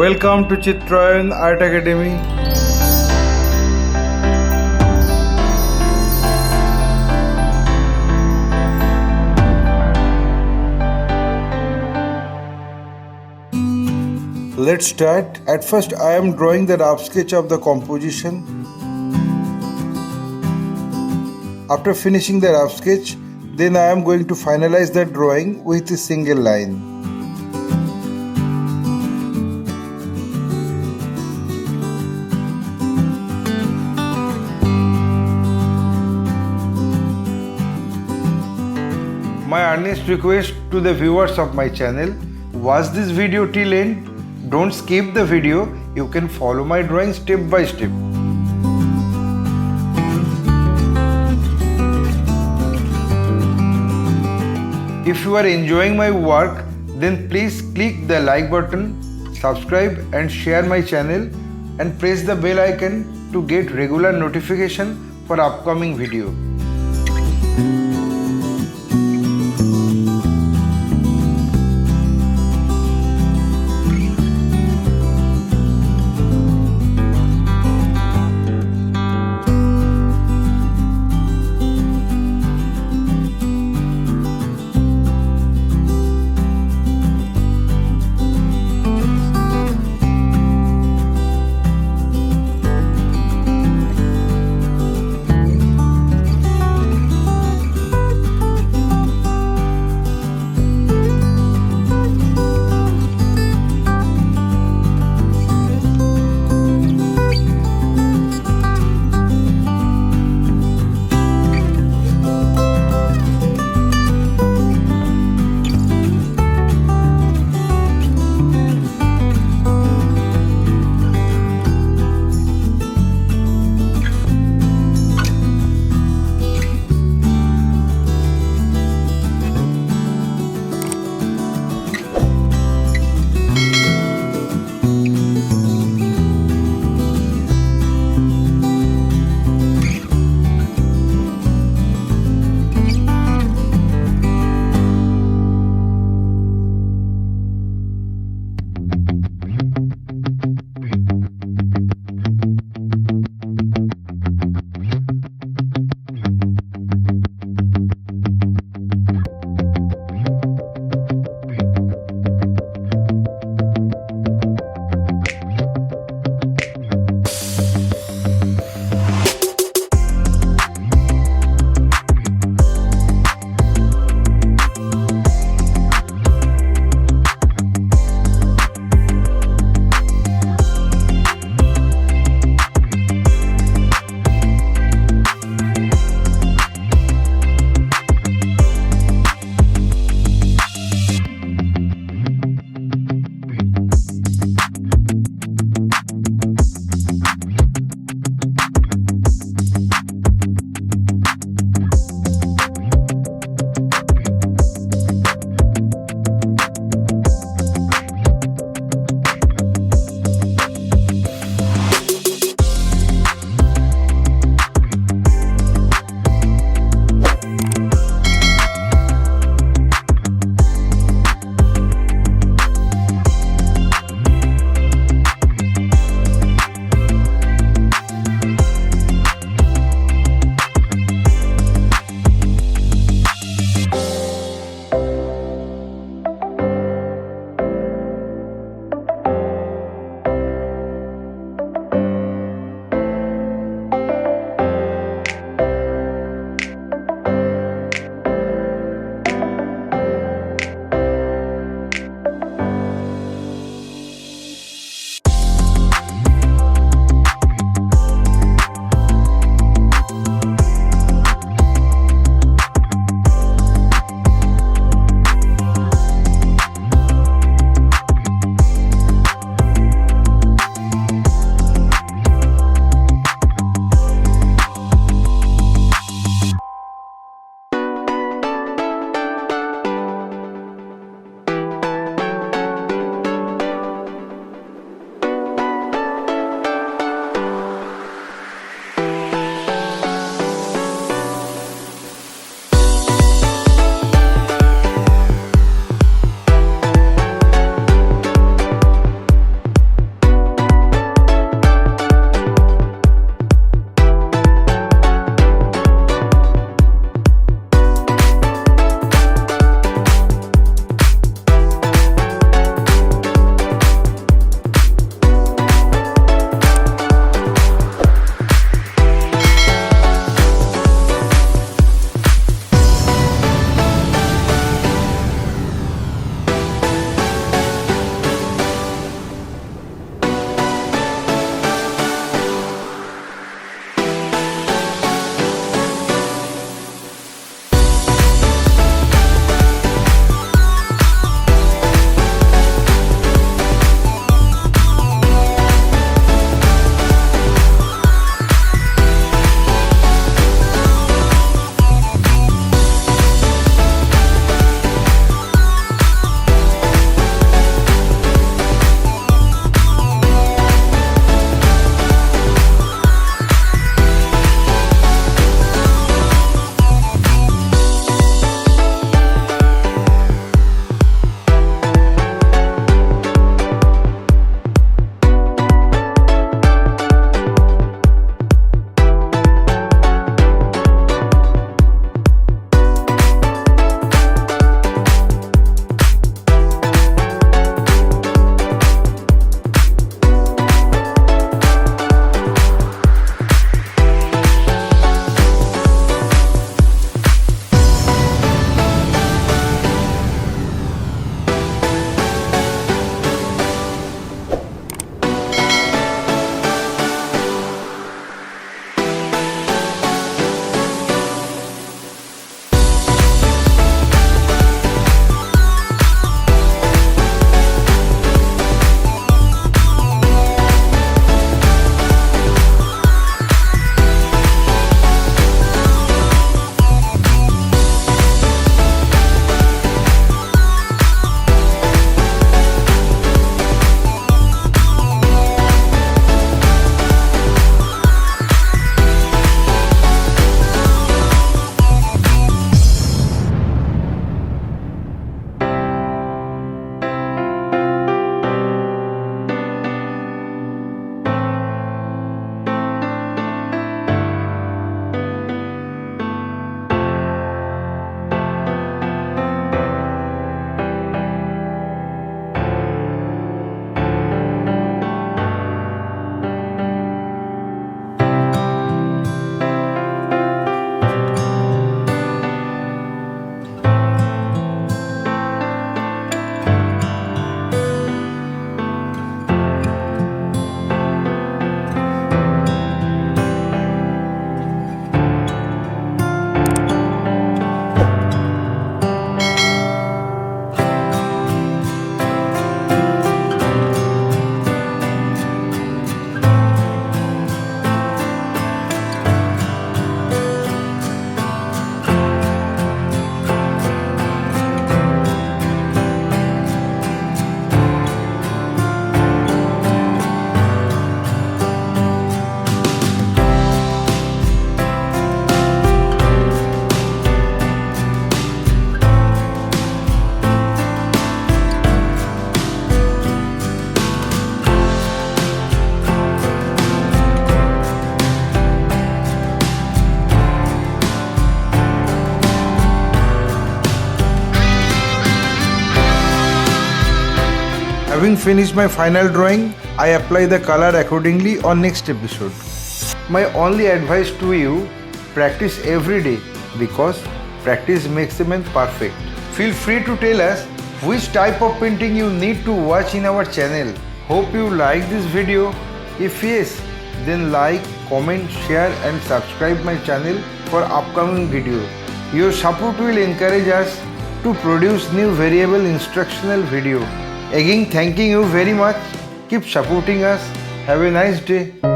Welcome to Chitrayan Art Academy. Let's start. At first I am drawing the rough sketch of the composition. After finishing the rough sketch, then I am going to finalize the drawing with a single line. My earnest request to the viewers of my channel, watch this video till end. Don't skip the video. You can follow my drawing step by step. If you are enjoying my work, then please click the like button, subscribe and share my channel and press the bell icon to get regular notification for upcoming video. Having finished my final drawing, I apply the color accordingly on next episode. My only advice to you, practice every day because practice makes a man perfect. Feel free to tell us which type of painting you need to watch in our channel. Hope you like this video. If yes, then like, comment, share and subscribe my channel for upcoming video. Your support will encourage us to produce new variable instructional video. Again, thanking you very much. Keep supporting us. Have a nice day.